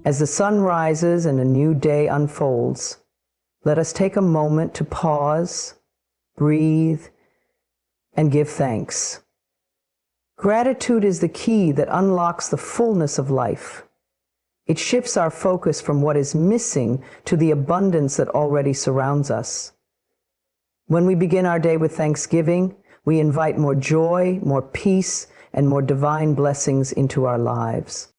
As the sun rises and a new day unfolds, let us take a moment to pause, breathe, and give thanks. Gratitude is the key that unlocks the fullness of life. It shifts our focus from what is missing to the abundance that already surrounds us. When we begin our day with thanksgiving, we invite more joy, more peace, and more divine blessings into our lives.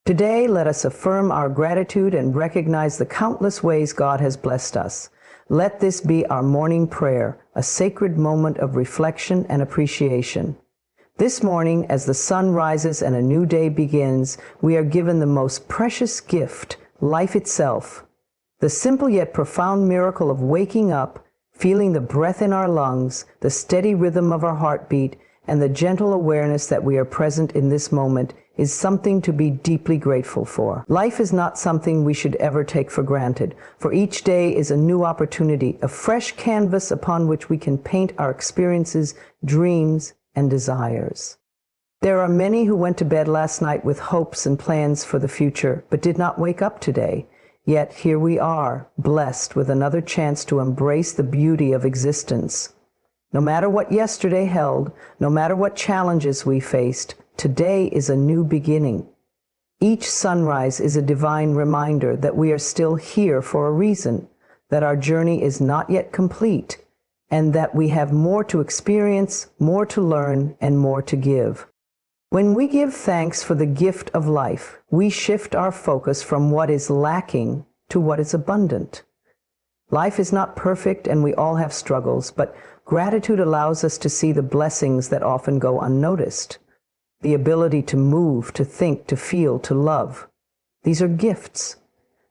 Today, let us affirm our gratitude and recognize the countless ways God has blessed us. Let this be our morning prayer, a sacred moment of reflection and appreciation. This morning, as the sun rises and a new day begins, we are given the most precious gift, life itself. The simple yet profound miracle of waking up, feeling the breath in our lungs, the steady rhythm of our heartbeat, and the gentle awareness that we are present in this moment is something to be deeply grateful for. Life is not something we should ever take for granted, for each day is a new opportunity, a fresh canvas upon which we can paint our experiences, dreams, and desires. There are many who went to bed last night with hopes and plans for the future, but did not wake up today. Yet here we are, blessed with another chance to embrace the beauty of existence. No matter what yesterday held, no matter what challenges we faced, today is a new beginning. Each sunrise is a divine reminder that we are still here for a reason, that our journey is not yet complete, and that we have more to experience, more to learn, and more to give. When we give thanks for the gift of life, we shift our focus from what is lacking to what is abundant. Life is not perfect and we all have struggles, but gratitude allows us to see the blessings that often go unnoticed. The ability to move, to think, to feel, to love. These are gifts.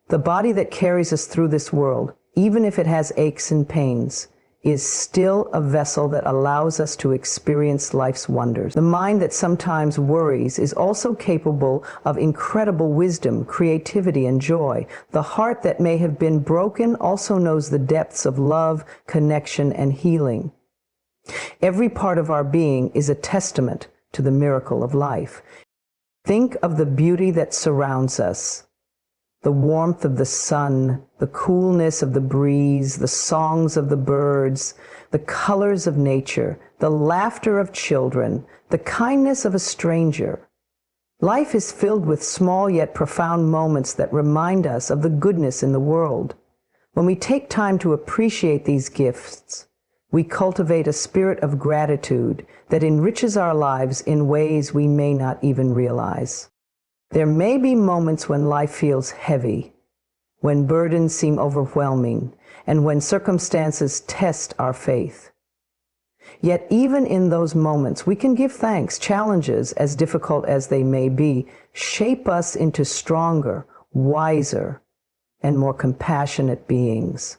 The body that carries us through this world, even if it has aches and pains, is still a vessel that allows us to experience life's wonders. The mind that sometimes worries is also capable of incredible wisdom, creativity, and joy. The heart that may have been broken also knows the depths of love, connection, and healing. Every part of our being is a testament to the miracle of life. Think of the beauty that surrounds us. The warmth of the sun, the coolness of the breeze, the songs of the birds, the colors of nature, the laughter of children, the kindness of a stranger. Life is filled with small yet profound moments that remind us of the goodness in the world. When we take time to appreciate these gifts, we cultivate a spirit of gratitude that enriches our lives in ways we may not even realize. There may be moments when life feels heavy, when burdens seem overwhelming, and when circumstances test our faith. Yet even in those moments, we can give thanks. Challenges, as difficult as they may be, shape us into stronger, wiser, and more compassionate beings.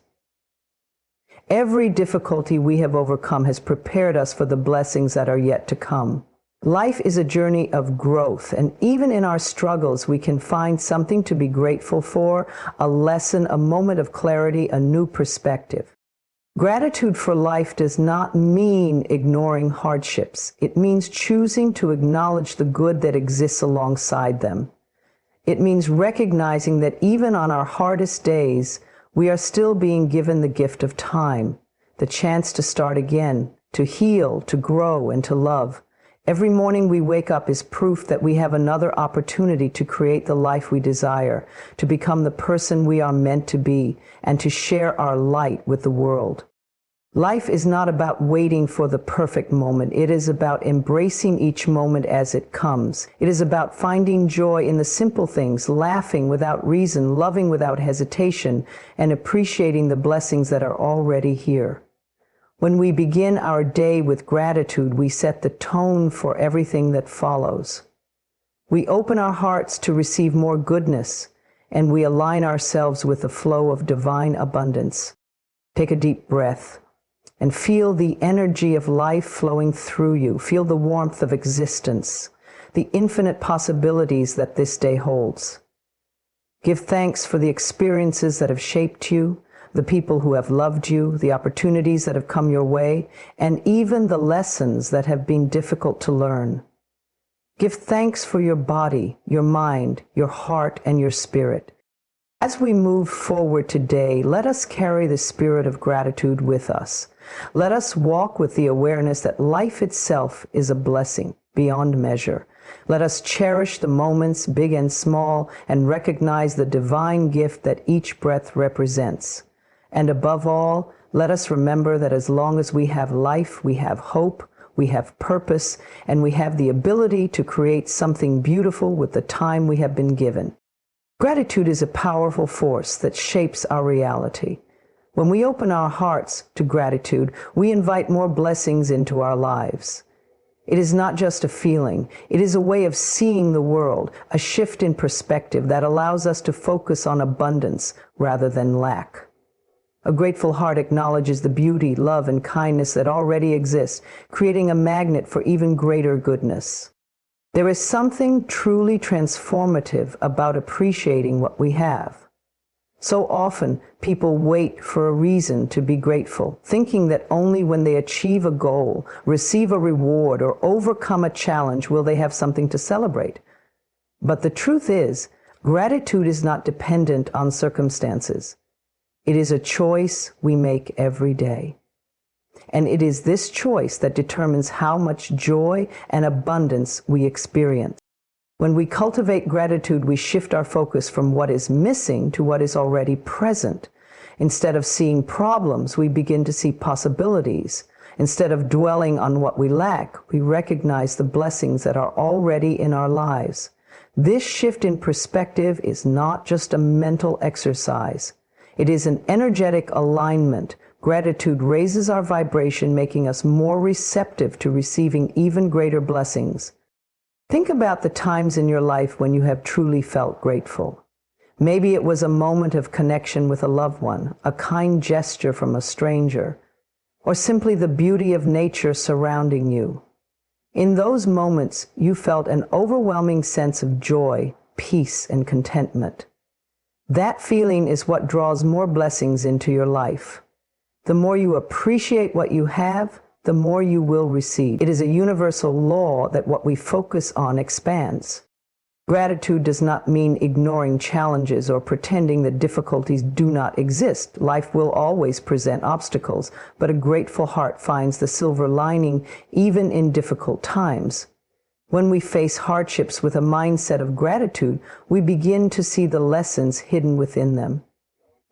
Every difficulty we have overcome has prepared us for the blessings that are yet to come. Life is a journey of growth, and even in our struggles, we can find something to be grateful for, a lesson, a moment of clarity, a new perspective. Gratitude for life does not mean ignoring hardships. It means choosing to acknowledge the good that exists alongside them. It means recognizing that even on our hardest days, we are still being given the gift of time, the chance to start again, to heal, to grow, and to love. Every morning we wake up is proof that we have another opportunity to create the life we desire, to become the person we are meant to be, and to share our light with the world. Life is not about waiting for the perfect moment. It is about embracing each moment as it comes. It is about finding joy in the simple things, laughing without reason, loving without hesitation, and appreciating the blessings that are already here. When we begin our day with gratitude, we set the tone for everything that follows. We open our hearts to receive more goodness, and we align ourselves with the flow of divine abundance. Take a deep breath and feel the energy of life flowing through you. Feel the warmth of existence, the infinite possibilities that this day holds. Give thanks for the experiences that have shaped you, the people who have loved you, the opportunities that have come your way, and even the lessons that have been difficult to learn. Give thanks for your body, your mind, your heart, and your spirit. As we move forward today, let us carry the spirit of gratitude with us. Let us walk with the awareness that life itself is a blessing beyond measure. Let us cherish the moments, big and small, and recognize the divine gift that each breath represents. And above all, let us remember that as long as we have life, we have hope, we have purpose, and we have the ability to create something beautiful with the time we have been given. Gratitude is a powerful force that shapes our reality. When we open our hearts to gratitude, we invite more blessings into our lives. It is not just a feeling, it is a way of seeing the world, a shift in perspective that allows us to focus on abundance rather than lack. A grateful heart acknowledges the beauty, love, and kindness that already exist, creating a magnet for even greater goodness. There is something truly transformative about appreciating what we have. So often, people wait for a reason to be grateful, thinking that only when they achieve a goal, receive a reward, or overcome a challenge will they have something to celebrate. But the truth is, gratitude is not dependent on circumstances. It is a choice we make every day. And it is this choice that determines how much joy and abundance we experience. When we cultivate gratitude, we shift our focus from what is missing to what is already present. Instead of seeing problems, we begin to see possibilities. Instead of dwelling on what we lack, we recognize the blessings that are already in our lives. This shift in perspective is not just a mental exercise. It is an energetic alignment. Gratitude raises our vibration, making us more receptive to receiving even greater blessings. Think about the times in your life when you have truly felt grateful. Maybe it was a moment of connection with a loved one, a kind gesture from a stranger, or simply the beauty of nature surrounding you. In those moments, you felt an overwhelming sense of joy, peace, and contentment. That feeling is what draws more blessings into your life. The more you appreciate what you have, the more you will receive. It is a universal law that what we focus on expands. Gratitude does not mean ignoring challenges or pretending that difficulties do not exist. Life will always present obstacles, but a grateful heart finds the silver lining even in difficult times. When we face hardships with a mindset of gratitude, we begin to see the lessons hidden within them.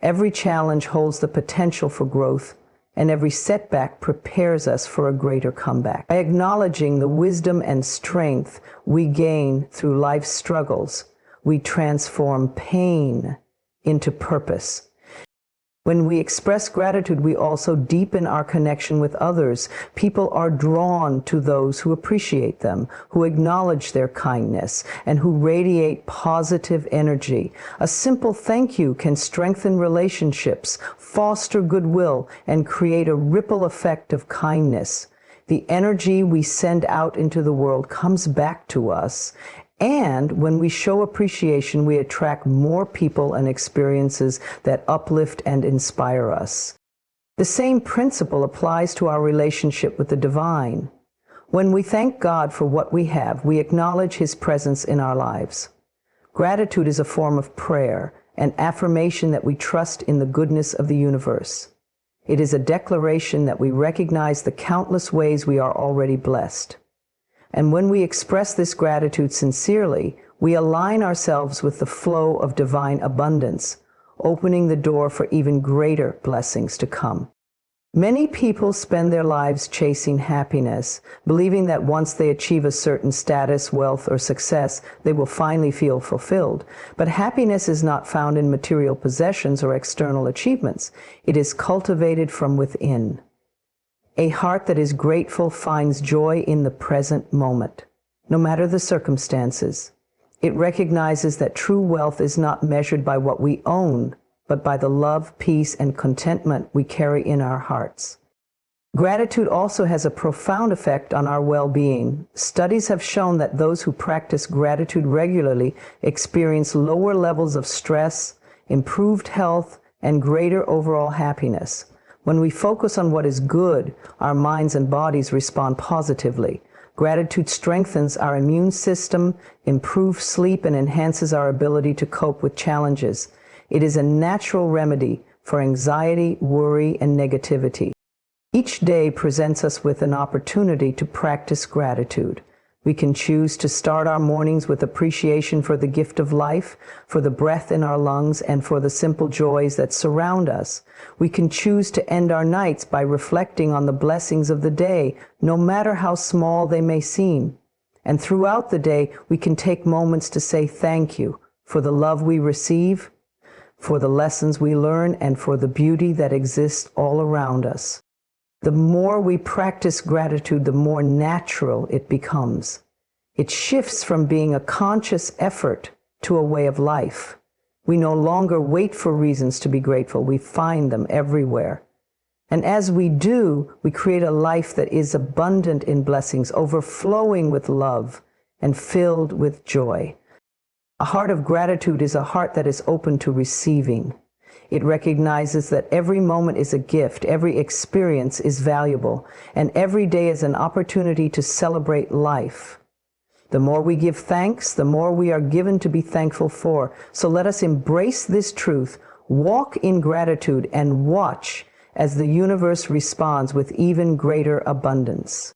Every challenge holds the potential for growth, and every setback prepares us for a greater comeback. By acknowledging the wisdom and strength we gain through life's struggles, we transform pain into purpose. When we express gratitude, we also deepen our connection with others. People are drawn to those who appreciate them, who acknowledge their kindness, and who radiate positive energy. A simple thank you can strengthen relationships, foster goodwill, and create a ripple effect of kindness. The energy we send out into the world comes back to us. And when we show appreciation, we attract more people and experiences that uplift and inspire us. The same principle applies to our relationship with the divine. When we thank God for what we have, we acknowledge His presence in our lives. Gratitude is a form of prayer, an affirmation that we trust in the goodness of the universe. It is a declaration that we recognize the countless ways we are already blessed. And when we express this gratitude sincerely, we align ourselves with the flow of divine abundance, opening the door for even greater blessings to come. Many people spend their lives chasing happiness, believing that once they achieve a certain status, wealth, or success, they will finally feel fulfilled. But happiness is not found in material possessions or external achievements. It is cultivated from within. A heart that is grateful finds joy in the present moment, no matter the circumstances. It recognizes that true wealth is not measured by what we own, but by the love, peace, and contentment we carry in our hearts. Gratitude also has a profound effect on our well-being. Studies have shown that those who practice gratitude regularly experience lower levels of stress, improved health, and greater overall happiness. When we focus on what is good, our minds and bodies respond positively. Gratitude strengthens our immune system, improves sleep, and enhances our ability to cope with challenges. It is a natural remedy for anxiety, worry, and negativity. Each day presents us with an opportunity to practice gratitude. We can choose to start our mornings with appreciation for the gift of life, for the breath in our lungs, and for the simple joys that surround us. We can choose to end our nights by reflecting on the blessings of the day, no matter how small they may seem. And throughout the day, we can take moments to say thank you for the love we receive, for the lessons we learn, and for the beauty that exists all around us. The more we practice gratitude, the more natural it becomes. It shifts from being a conscious effort to a way of life. We no longer wait for reasons to be grateful. We find them everywhere. And as we do, we create a life that is abundant in blessings, overflowing with love, and filled with joy. A heart of gratitude is a heart that is open to receiving. It recognizes that every moment is a gift, every experience is valuable, and every day is an opportunity to celebrate life. The more we give thanks, the more we are given to be thankful for. So let us embrace this truth, walk in gratitude, and watch as the universe responds with even greater abundance.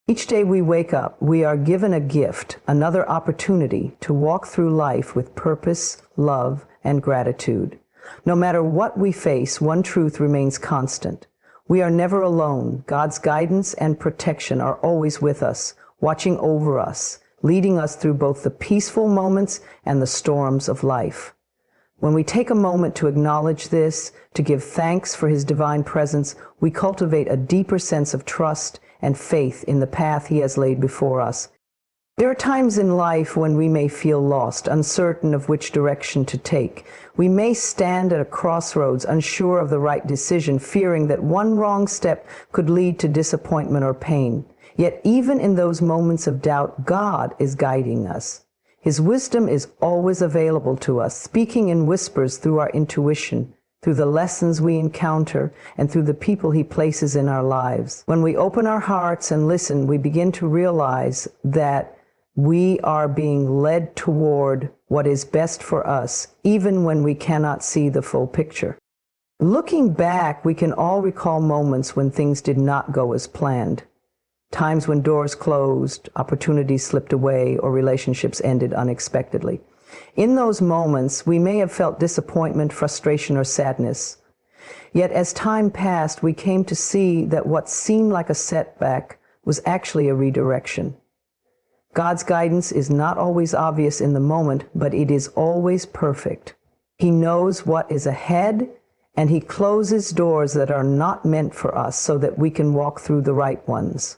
Each day we wake up, we are given a gift, another opportunity to walk through life with purpose, love, and gratitude. No matter what we face, one truth remains constant. We are never alone. God's guidance and protection are always with us, watching over us, leading us through both the peaceful moments and the storms of life. When we take a moment to acknowledge this, to give thanks for His divine presence, we cultivate a deeper sense of trust and faith in the path He has laid before us. There are times in life when we may feel lost, uncertain of which direction to take. We may stand at a crossroads, unsure of the right decision, fearing that one wrong step could lead to disappointment or pain. Yet even in those moments of doubt, God is guiding us. His wisdom is always available to us, speaking in whispers through our intuition, through the lessons we encounter, and through the people He places in our lives. When we open our hearts and listen, we begin to realize that we are being led toward what is best for us, even when we cannot see the full picture. Looking back, we can all recall moments when things did not go as planned. Times when doors closed, opportunities slipped away, or relationships ended unexpectedly. In those moments, we may have felt disappointment, frustration, or sadness. Yet as time passed, we came to see that what seemed like a setback was actually a redirection. God's guidance is not always obvious in the moment, but it is always perfect. He knows what is ahead, and He closes doors that are not meant for us so that we can walk through the right ones.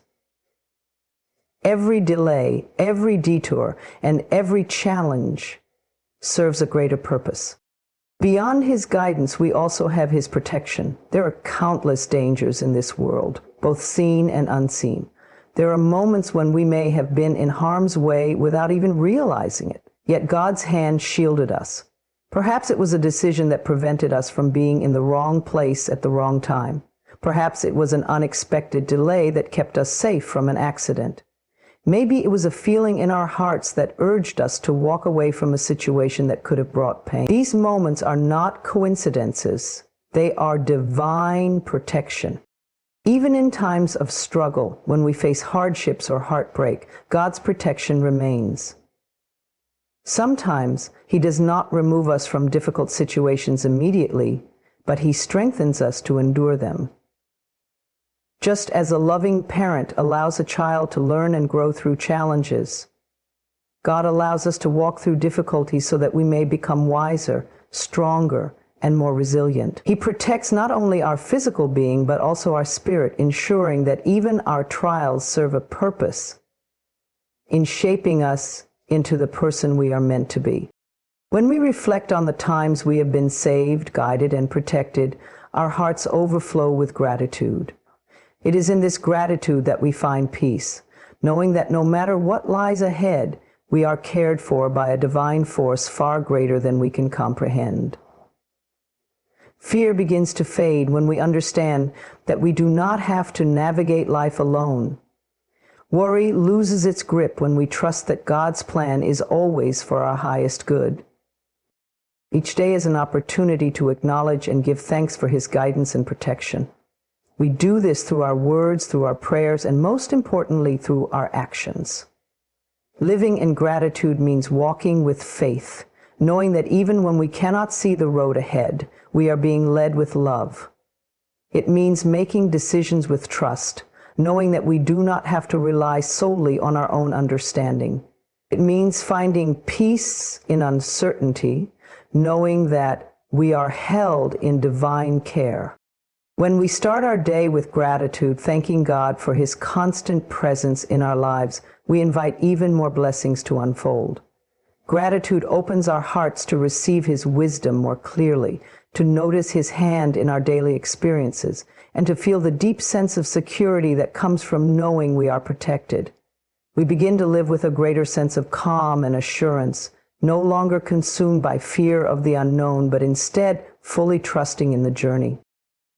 Every delay, every detour, and every challenge serves a greater purpose. Beyond His guidance, we also have His protection. There are countless dangers in this world, both seen and unseen. There are moments when we may have been in harm's way without even realizing it, yet God's hand shielded us. Perhaps it was a decision that prevented us from being in the wrong place at the wrong time. Perhaps it was an unexpected delay that kept us safe from an accident. Maybe it was a feeling in our hearts that urged us to walk away from a situation that could have brought pain. These moments are not coincidences. They are divine protection. Even in times of struggle, when we face hardships or heartbreak, God's protection remains. Sometimes He does not remove us from difficult situations immediately, but He strengthens us to endure them. Just as a loving parent allows a child to learn and grow through challenges, God allows us to walk through difficulties so that we may become wiser, stronger, and more resilient. He protects not only our physical being, but also our spirit, ensuring that even our trials serve a purpose in shaping us into the person we are meant to be. When we reflect on the times we have been saved, guided, and protected, our hearts overflow with gratitude. It is in this gratitude that we find peace, knowing that no matter what lies ahead, we are cared for by a divine force far greater than we can comprehend. Fear begins to fade when we understand that we do not have to navigate life alone. Worry loses its grip when we trust that God's plan is always for our highest good. Each day is an opportunity to acknowledge and give thanks for His guidance and protection. We do this through our words, through our prayers, and most importantly, through our actions. Living in gratitude means walking with faith, knowing that even when we cannot see the road ahead, we are being led with love. It means making decisions with trust, knowing that we do not have to rely solely on our own understanding. It means finding peace in uncertainty, knowing that we are held in divine care. When we start our day with gratitude, thanking God for His constant presence in our lives, we invite even more blessings to unfold. Gratitude opens our hearts to receive His wisdom more clearly, to notice His hand in our daily experiences, and to feel the deep sense of security that comes from knowing we are protected. We begin to live with a greater sense of calm and assurance, no longer consumed by fear of the unknown, but instead fully trusting in the journey.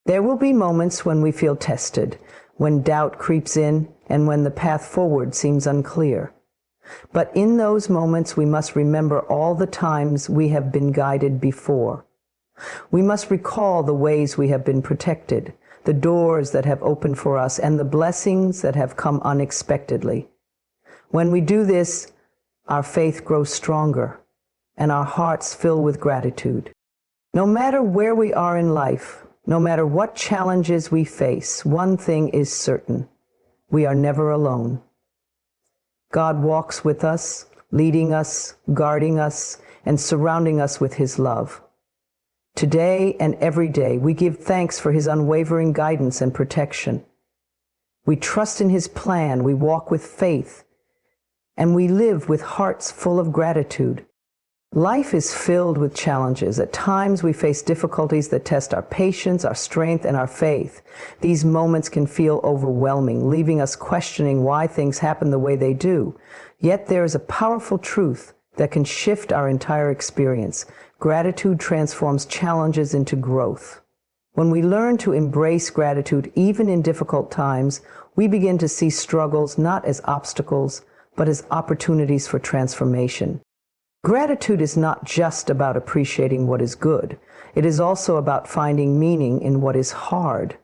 There will be moments when we feel tested, when doubt creeps in, and when the path forward seems unclear. But in those moments, we must remember all the times we have been guided before. We must recall the ways we have been protected, the doors that have opened for us, and the blessings that have come unexpectedly. When we do this, our faith grows stronger, and our hearts fill with gratitude. No matter where we are in life, no matter what challenges we face, one thing is certain: we are never alone. God walks with us, leading us, guarding us, and surrounding us with His love. Today and every day, we give thanks for His unwavering guidance and protection. We trust in His plan, we walk with faith, and we live with hearts full of gratitude. Life is filled with challenges. At times we face difficulties that test our patience, our strength, and our faith. These moments can feel overwhelming, leaving us questioning why things happen the way they do. Yet there is a powerful truth that can shift our entire experience. Gratitude transforms challenges into growth. When we learn to embrace gratitude even in difficult times, we begin to see struggles not as obstacles, but as opportunities for transformation. Gratitude is not just about appreciating what is good. It is also about finding meaning in what is hard.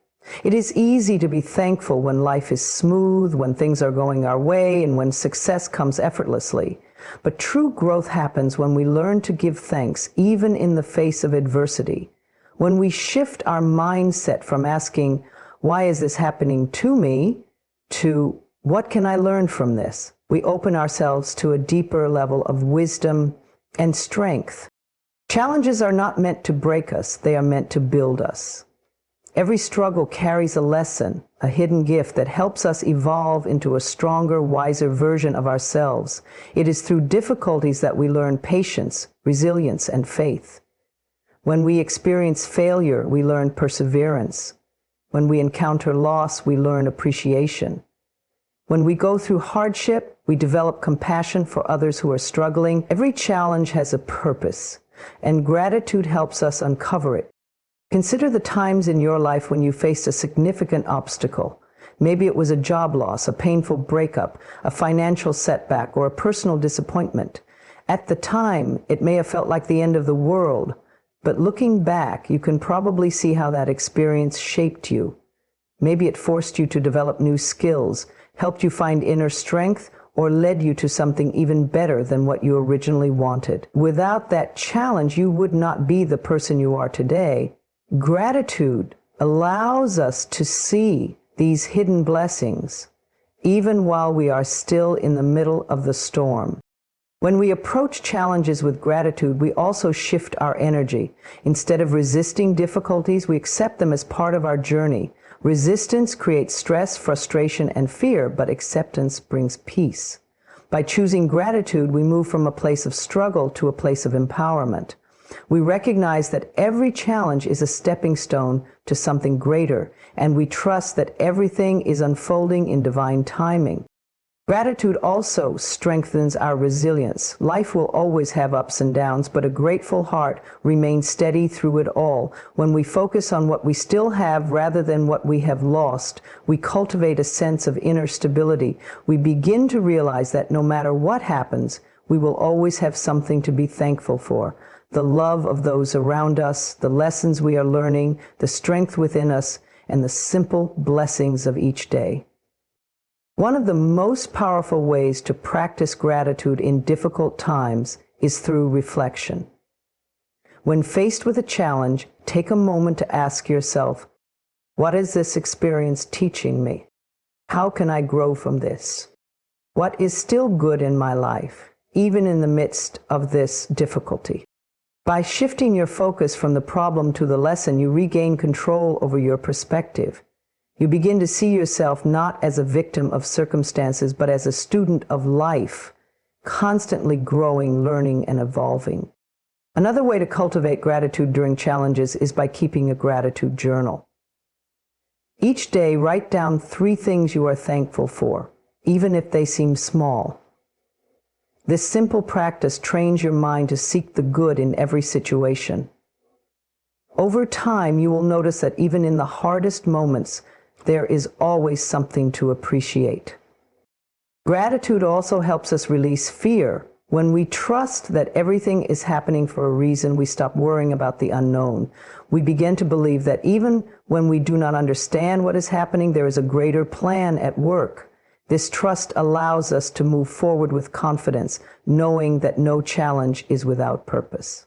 It is easy to be thankful when life is smooth, when things are going our way, and when success comes effortlessly. But true growth happens when we learn to give thanks even in the face of adversity. When we shift our mindset from asking, "Why is this happening to me?" to "What can I learn from this?" we open ourselves to a deeper level of wisdom and strength. Challenges are not meant to break us, they are meant to build us. Every struggle carries a lesson, a hidden gift that helps us evolve into a stronger, wiser version of ourselves. It is through difficulties that we learn patience, resilience, and faith. When we experience failure, we learn perseverance. When we encounter loss, we learn appreciation. When we go through hardship, we develop compassion for others who are struggling. Every challenge has a purpose, and gratitude helps us uncover it. Consider the times in your life when you faced a significant obstacle. Maybe it was a job loss, a painful breakup, a financial setback, or a personal disappointment. At the time, it may have felt like the end of the world, but looking back, you can probably see how that experience shaped you. Maybe it forced you to develop new skills, helped you find inner strength, or led you to something even better than what you originally wanted. Without that challenge, you would not be the person you are today. Gratitude allows us to see these hidden blessings, even while we are still in the middle of the storm. When we approach challenges with gratitude, we also shift our energy. Instead of resisting difficulties, we accept them as part of our journey. Resistance creates stress, frustration, and fear, but acceptance brings peace. By choosing gratitude, we move from a place of struggle to a place of empowerment. We recognize that every challenge is a stepping stone to something greater, and we trust that everything is unfolding in divine timing. Gratitude also strengthens our resilience. Life will always have ups and downs, but a grateful heart remains steady through it all. When we focus on what we still have rather than what we have lost, we cultivate a sense of inner stability. We begin to realize that no matter what happens, we will always have something to be thankful for. The love of those around us, the lessons we are learning, the strength within us, and the simple blessings of each day. One of the most powerful ways to practice gratitude in difficult times is through reflection. When faced with a challenge, take a moment to ask yourself, what is this experience teaching me? How can I grow from this? What is still good in my life, even in the midst of this difficulty? By shifting your focus from the problem to the lesson, you regain control over your perspective. You begin to see yourself not as a victim of circumstances, but as a student of life, constantly growing, learning, and evolving. Another way to cultivate gratitude during challenges is by keeping a gratitude journal. Each day, write down 3 things you are thankful for, even if they seem small. This simple practice trains your mind to seek the good in every situation. Over time, you will notice that even in the hardest moments, there is always something to appreciate. Gratitude also helps us release fear. When we trust that everything is happening for a reason, we stop worrying about the unknown. We begin to believe that even when we do not understand what is happening, there is a greater plan at work. This trust allows us to move forward with confidence, knowing that no challenge is without purpose.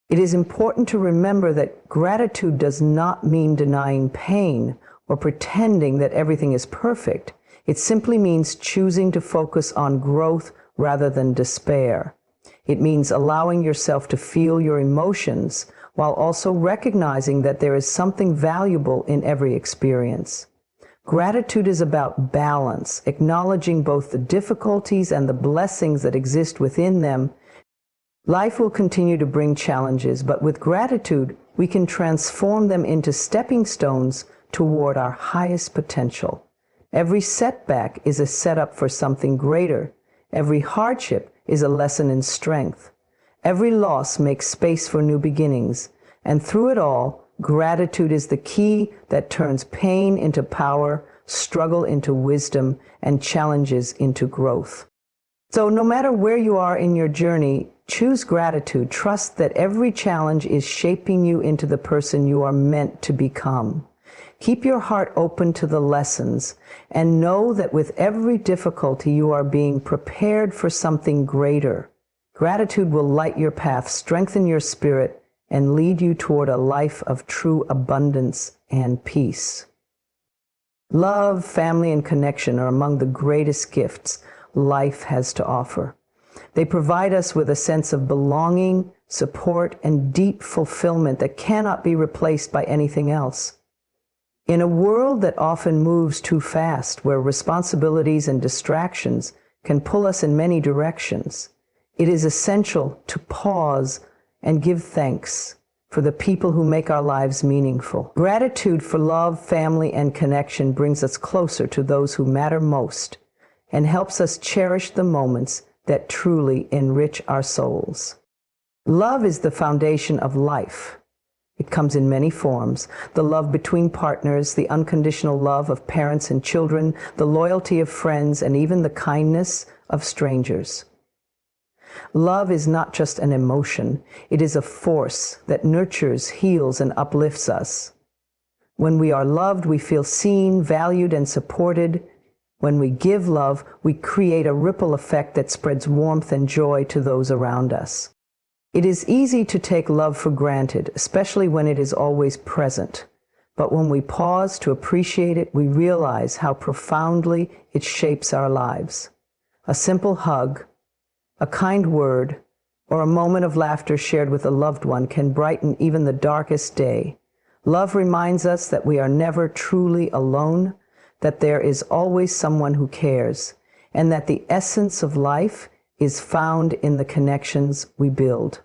It is important to remember that gratitude does not mean denying pain or pretending that everything is perfect. It simply means choosing to focus on growth rather than despair. It means allowing yourself to feel your emotions while also recognizing that there is something valuable in every experience. Gratitude is about balance, acknowledging both the difficulties and the blessings that exist within them. Life will continue to bring challenges, but with gratitude, we can transform them into stepping stones toward our highest potential. Every setback is a setup for something greater. Every hardship is a lesson in strength. Every loss makes space for new beginnings. And through it all, gratitude is the key that turns pain into power, struggle into wisdom, and challenges into growth. So no matter where you are in your journey, choose gratitude. Trust that every challenge is shaping you into the person you are meant to become. Keep your heart open to the lessons and know that with every difficulty you are being prepared for something greater. Gratitude will light your path, strengthen your spirit, and lead you toward a life of true abundance and peace. Love, family, and connection are among the greatest gifts life has to offer. They provide us with a sense of belonging, support, and deep fulfillment that cannot be replaced by anything else. In a world that often moves too fast, where responsibilities and distractions can pull us in many directions, it is essential to pause and give thanks for the people who make our lives meaningful. Gratitude for love, family, and connection brings us closer to those who matter most and helps us cherish the moments that truly enrich our souls. Love is the foundation of life. It comes in many forms: the love between partners, the unconditional love of parents and children, the loyalty of friends, and even the kindness of strangers. Love is not just an emotion, it is a force that nurtures, heals, and uplifts us. When we are loved, we feel seen, valued, and supported. When we give love, we create a ripple effect that spreads warmth and joy to those around us. It is easy to take love for granted, especially when it is always present. But when we pause to appreciate it, we realize how profoundly it shapes our lives. A simple hug, a kind word, or a moment of laughter shared with a loved one can brighten even the darkest day. Love reminds us that we are never truly alone, that there is always someone who cares, and that the essence of life is found in the connections we build.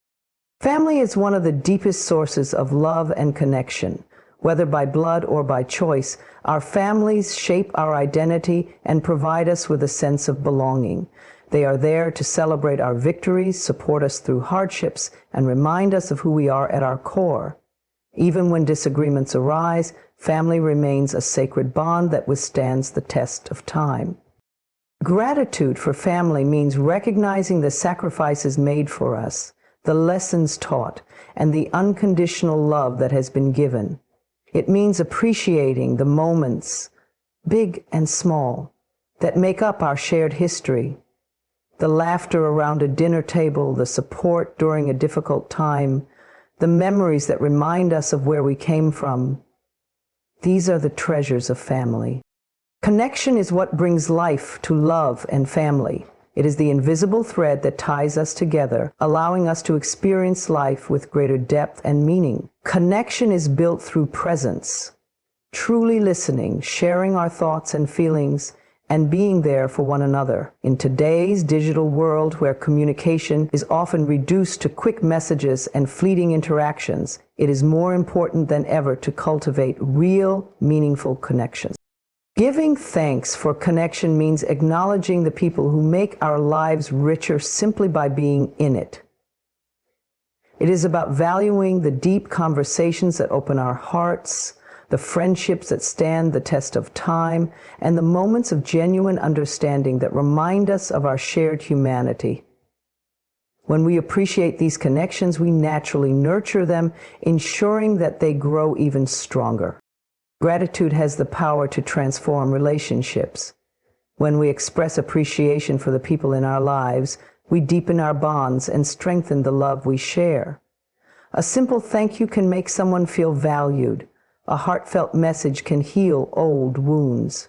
Family is one of the deepest sources of love and connection. Whether by blood or by choice, our families shape our identity and provide us with a sense of belonging. They are there to celebrate our victories, support us through hardships, and remind us of who we are at our core. Even when disagreements arise, family remains a sacred bond that withstands the test of time. Gratitude for family means recognizing the sacrifices made for us, the lessons taught, and the unconditional love that has been given. It means appreciating the moments, big and small, that make up our shared history. The laughter around a dinner table, the support during a difficult time, the memories that remind us of where we came from. These are the treasures of family. Connection is what brings life to love and family. It is the invisible thread that ties us together, allowing us to experience life with greater depth and meaning. Connection is built through presence, truly listening, sharing our thoughts and feelings, and being there for one another. In today's digital world where communication is often reduced to quick messages and fleeting interactions, it is more important than ever to cultivate real, meaningful connections. Giving thanks for connection means acknowledging the people who make our lives richer simply by being in it. It is about valuing the deep conversations that open our hearts, the friendships that stand the test of time, and the moments of genuine understanding that remind us of our shared humanity. When we appreciate these connections, we naturally nurture them, ensuring that they grow even stronger. Gratitude has the power to transform relationships. When we express appreciation for the people in our lives, we deepen our bonds and strengthen the love we share. A simple thank you can make someone feel valued. A heartfelt message can heal old wounds.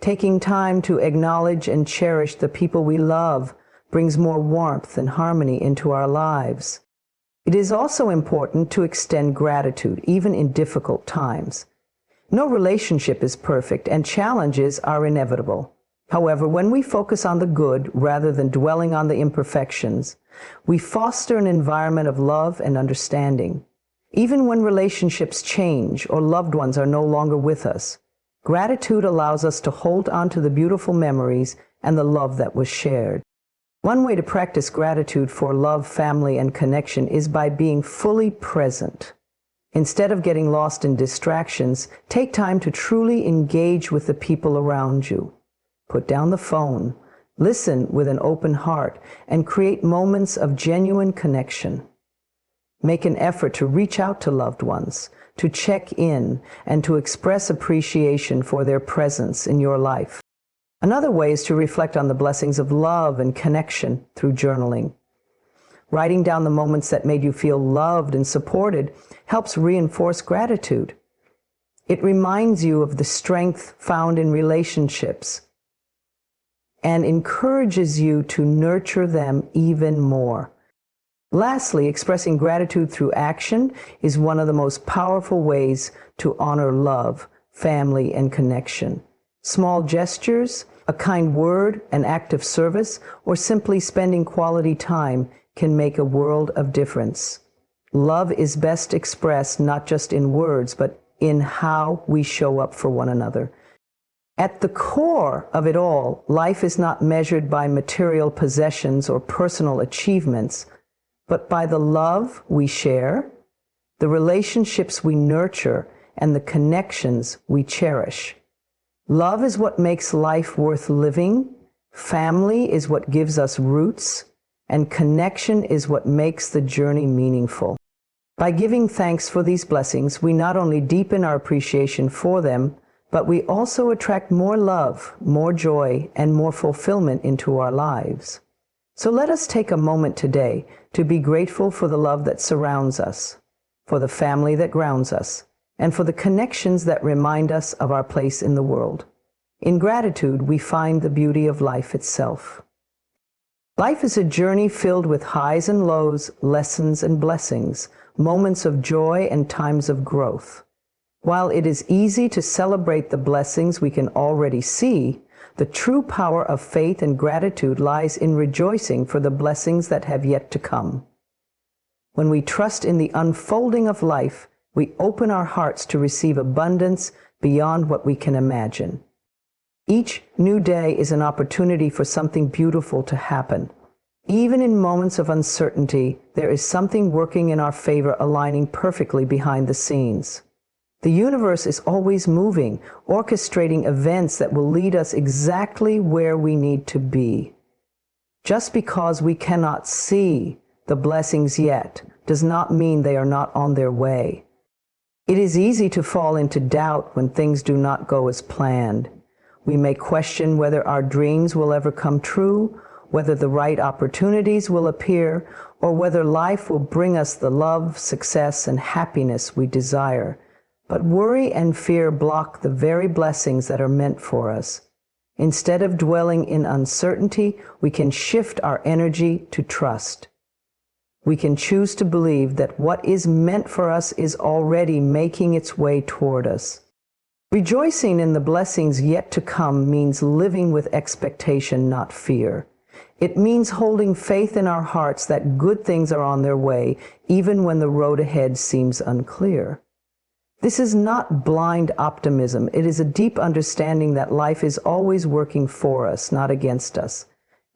Taking time to acknowledge and cherish the people we love brings more warmth and harmony into our lives. It is also important to extend gratitude, even in difficult times. No relationship is perfect, and challenges are inevitable. However, when we focus on the good rather than dwelling on the imperfections, we foster an environment of love and understanding. Even when relationships change or loved ones are no longer with us, gratitude allows us to hold on to the beautiful memories and the love that was shared. One way to practice gratitude for love, family, and connection is by being fully present. Instead of getting lost in distractions, take time to truly engage with the people around you. Put down the phone, listen with an open heart, and create moments of genuine connection. Make an effort to reach out to loved ones, to check in, and to express appreciation for their presence in your life. Another way is to reflect on the blessings of love and connection through journaling. Writing down the moments that made you feel loved and supported helps reinforce gratitude. It reminds you of the strength found in relationships and encourages you to nurture them even more. Lastly, expressing gratitude through action is one of the most powerful ways to honor love, family, and connection. Small gestures, a kind word, an act of service, or simply spending quality time can make a world of difference. Love is best expressed not just in words, but in how we show up for one another. At the core of it all, life is not measured by material possessions or personal achievements, but by the love we share, the relationships we nurture, and the connections we cherish. Love is what makes life worth living, family is what gives us roots, and connection is what makes the journey meaningful. By giving thanks for these blessings, we not only deepen our appreciation for them, but we also attract more love, more joy, and more fulfillment into our lives. So let us take a moment today to be grateful for the love that surrounds us, for the family that grounds us, and for the connections that remind us of our place in the world. In gratitude, we find the beauty of life itself. Life is a journey filled with highs and lows, lessons and blessings, moments of joy and times of growth. While it is easy to celebrate the blessings we can already see, the true power of faith and gratitude lies in rejoicing for the blessings that have yet to come. When we trust in the unfolding of life, We open our hearts to receive abundance beyond what we can imagine. Each new day is an opportunity for something beautiful to happen. Even in moments of uncertainty, there is something working in our favor, aligning perfectly behind the scenes. The universe is always moving, orchestrating events that will lead us exactly where we need to be. Just because we cannot see the blessings yet does not mean they are not on their way. It is easy to fall into doubt when things do not go as planned. We may question whether our dreams will ever come true, whether the right opportunities will appear, or whether life will bring us the love, success, and happiness we desire. But worry and fear block the very blessings that are meant for us. Instead of dwelling in uncertainty, we can shift our energy to trust. We can choose to believe that what is meant for us is already making its way toward us. Rejoicing in the blessings yet to come means living with expectation, not fear. It means holding faith in our hearts that good things are on their way, even when the road ahead seems unclear. This is not blind optimism. It is a deep understanding that life is always working for us, not against us.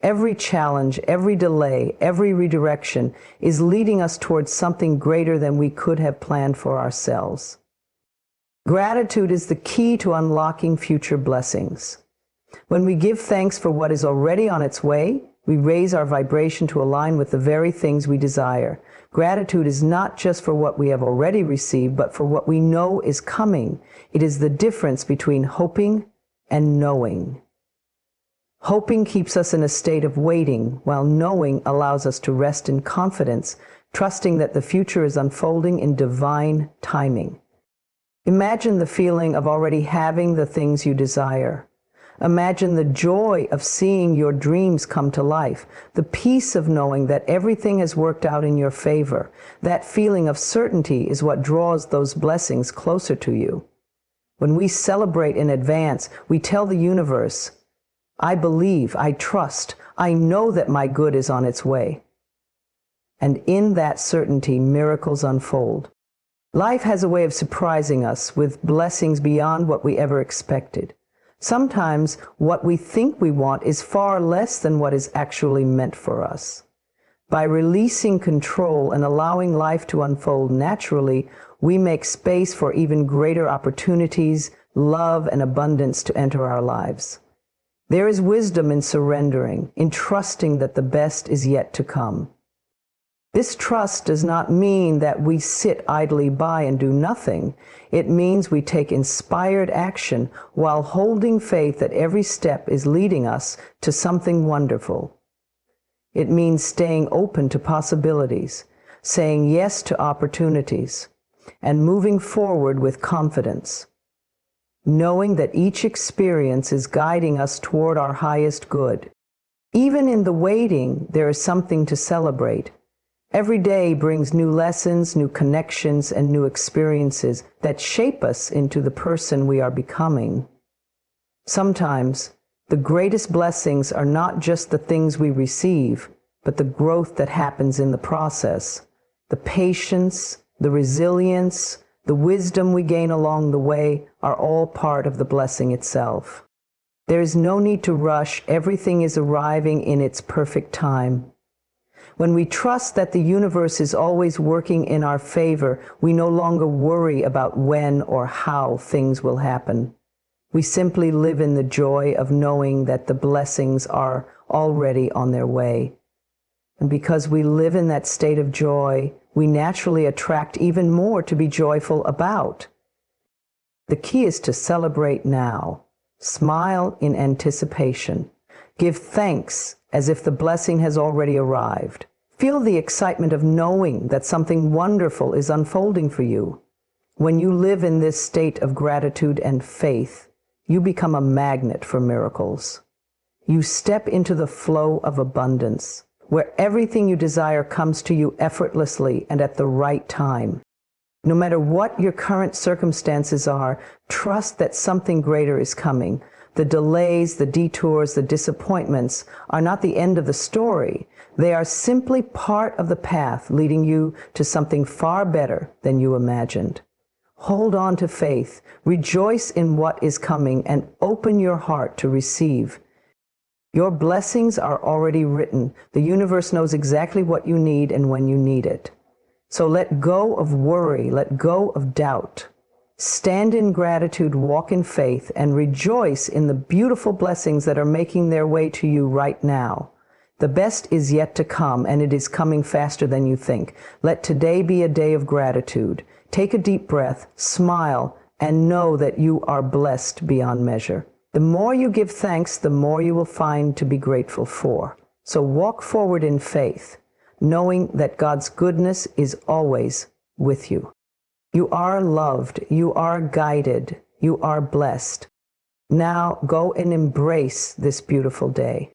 Every challenge, every delay, every redirection is leading us towards something greater than we could have planned for ourselves. Gratitude is the key to unlocking future blessings. When we give thanks for what is already on its way, we raise our vibration to align with the very things we desire. Gratitude is not just for what we have already received, but for what we know is coming. It is the difference between hoping and knowing. Hoping keeps us in a state of waiting, while knowing allows us to rest in confidence, trusting that the future is unfolding in divine timing. Imagine the feeling of already having the things you desire. Imagine the joy of seeing your dreams come to life, the peace of knowing that everything has worked out in your favor. That feeling of certainty is what draws those blessings closer to you. When we celebrate in advance, we tell the universe, I believe, I trust, I know that my good is on its way. And in that certainty, miracles unfold. Life has a way of surprising us with blessings beyond what we ever expected. Sometimes what we think we want is far less than what is actually meant for us. By releasing control and allowing life to unfold naturally, we make space for even greater opportunities, love, and abundance to enter our lives. There is wisdom in surrendering, in trusting that the best is yet to come. This trust does not mean that we sit idly by and do nothing. It means we take inspired action while holding faith that every step is leading us to something wonderful. It means staying open to possibilities, saying yes to opportunities, and moving forward with confidence, knowing that each experience is guiding us toward our highest good. Even in the waiting, there is something to celebrate. Every day brings new lessons, new connections, and new experiences that shape us into the person we are becoming. Sometimes, the greatest blessings are not just the things we receive, but the growth that happens in the process. The patience, the resilience, the wisdom we gain along the way are all part of the blessing itself. There is no need to rush. Everything is arriving in its perfect time. When we trust that the universe is always working in our favor, we no longer worry about when or how things will happen. We simply live in the joy of knowing that the blessings are already on their way. And because we live in that state of joy, we naturally attract even more to be joyful about. The key is to celebrate now. Smile in anticipation. Give thanks as if the blessing has already arrived. Feel the excitement of knowing that something wonderful is unfolding for you. When you live in this state of gratitude and faith, you become a magnet for miracles. You step into the flow of abundance, where everything you desire comes to you effortlessly and at the right time. No matter what your current circumstances are, trust that something greater is coming. The delays, the detours, the disappointments are not the end of the story. They are simply part of the path leading you to something far better than you imagined. Hold on to faith, rejoice in what is coming, and open your heart to receive. Your blessings are already written. The universe knows exactly what you need and when you need it. So let go of worry, let go of doubt. Stand in gratitude, walk in faith, and rejoice in the beautiful blessings that are making their way to you right now. The best is yet to come, and it is coming faster than you think. Let today be a day of gratitude. Take a deep breath, smile, and know that you are blessed beyond measure. The more you give thanks, the more you will find to be grateful for. So walk forward in faith, knowing that God's goodness is always with you. You are loved, you are guided, you are blessed. Now go and embrace this beautiful day.